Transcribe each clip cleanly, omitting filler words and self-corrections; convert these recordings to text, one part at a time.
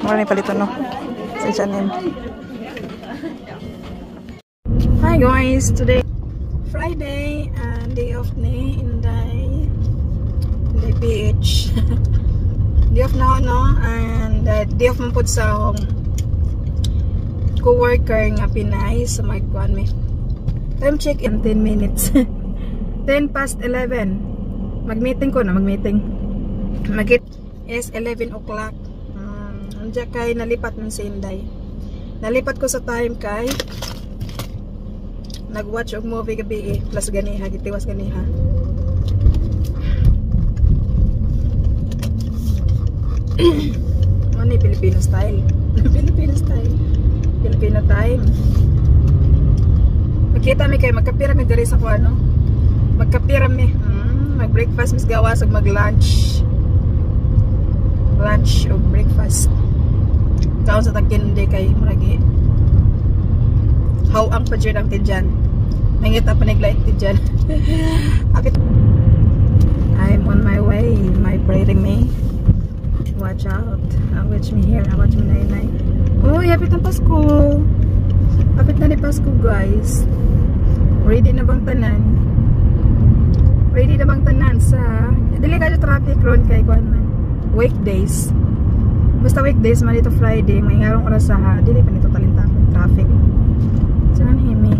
Marami palito no sa channel. Hi guys, today Friday and day off ni in the beach. Day off na no, and day off man pud sa co-worker nga Pinay sa magkuan mi. Time check in 10 minutes. 10 past 11. Mag-meeting ko na, mag-meeting. Magit is 11 o'clock. Andiyan kay nalipat man si Inday. Nalipat ko sa time kay nag-watch og movie gabi plus ganiha, gitiwas ganiha. Ano Filipino style? Filipino style. Filipino time. Magkita mi kay magkapira mi diri sa kuano. Magkapira mi. Mag-breakfast mis gawas ug mag-lunch. Lunch o breakfast. Kaon sa tagkindi kay muragi. How ang pa ang tidyan. Nangita pa naglait tidyan. I'm on my way. My praying me. Watch out. Watch me here. Watch me nay. Oh, hapit ang Pasko. Hapit na ni Pasko guys. Ready na bang tanan? Ready na bang tanan sa dili kayo traffic ron kay kuan man. Weekdays. Basta weekdays man dito Friday, may ngarong oras sa dili pa nito talintapon traffic. So himi.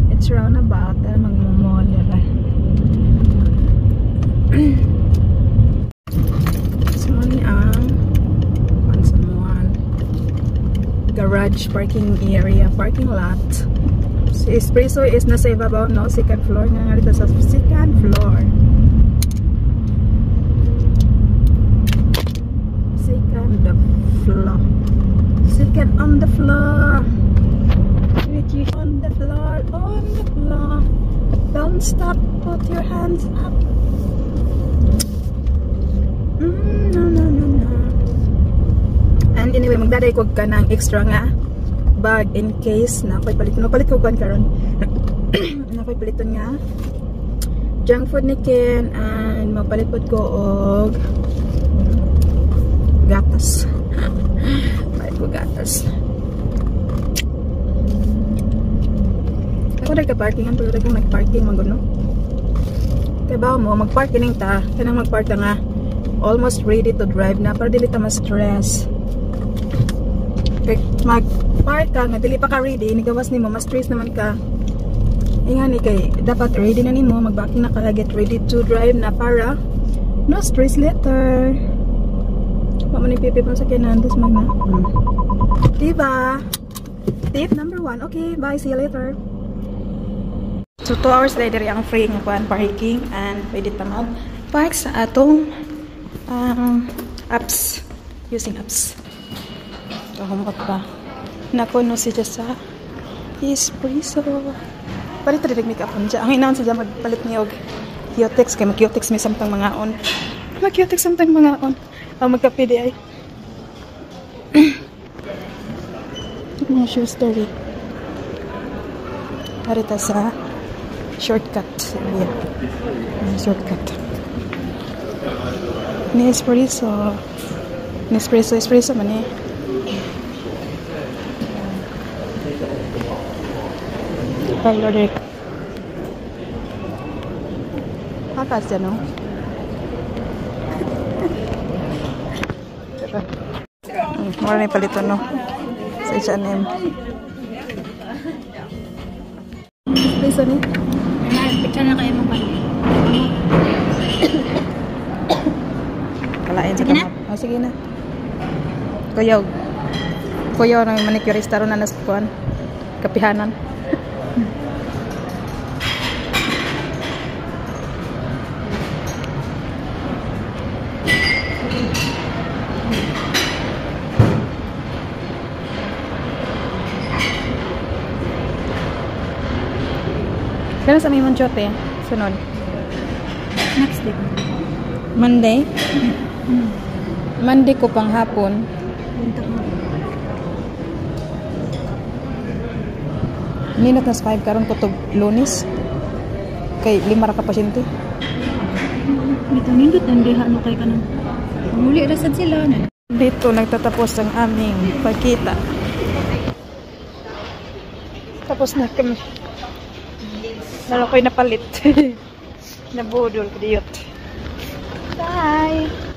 It's roundabout dahil magmumol yara. So ni ang garage parking area, parking lot. Si Espresso is na sa ibabaw no, second floor nga dito sa second floor. Second on the floor. With you on the floor, on the floor. Don't stop, put your hands up. No. And anyway, magdaday ko ka ng extra nga bag in case na ako'y paliton. Mapalit ko kan karon. Na ako'y paliton nga junk food ni Ken, and mapalit po ko og gatas. Palit ko gatas. Ako nagka-parkingan pero kung nag-parking man guno. Kaya ba mo mag-parking ta, kanang mag-park nga almost ready to drive na para dili ta ma-stress. Mag-park ka nga dili pa ka ready, nigawas nimo ma-stress naman ka. Ingan ni kay dapat ready na nimo, mag-backing na ka, get ready to drive na para no stress later. Paman ipipip mo sa kinandos magna. Diba? Tip number 1. Okay, bye. See you later. So 2 hours later ang free nga kuan parking, and pwede ta mag-park sa atong apps, using apps. Kahumot pa. Nakuno siya sa Espresso. Palit rin make up on dyan. Ang inaon siya magpalit niyo og Cutex kay mag-Cutex may samtang mga on. Mag-Cutex samtang mga on. Magka-pidi ay. Mga shoe story. Harita sa shortcut. Yeah. Shortcut. Nespresso. Espresso man eh. Order. Hakas yan no? Marami palito no sa H&M. Espresso ni? Picture na kayo mong palit. Kalain sa kamap. Oh, sige na. Kuyaw ng manicurista ron na naskuan. Kapihanan. Kaya sa may Monchote, sunod. Next day. Monday? Monday ko pang hapon. Minute na 5 karon ko to Lunes. Kay 5 ra ka pasyente. Dito nindot ang diha no kay kanang. Muli ra sad sila. Dito nagtatapos ang aming pagkita. Tapos na kami. Lalo ko'y napalit. Nabudol ko diyot. Bye!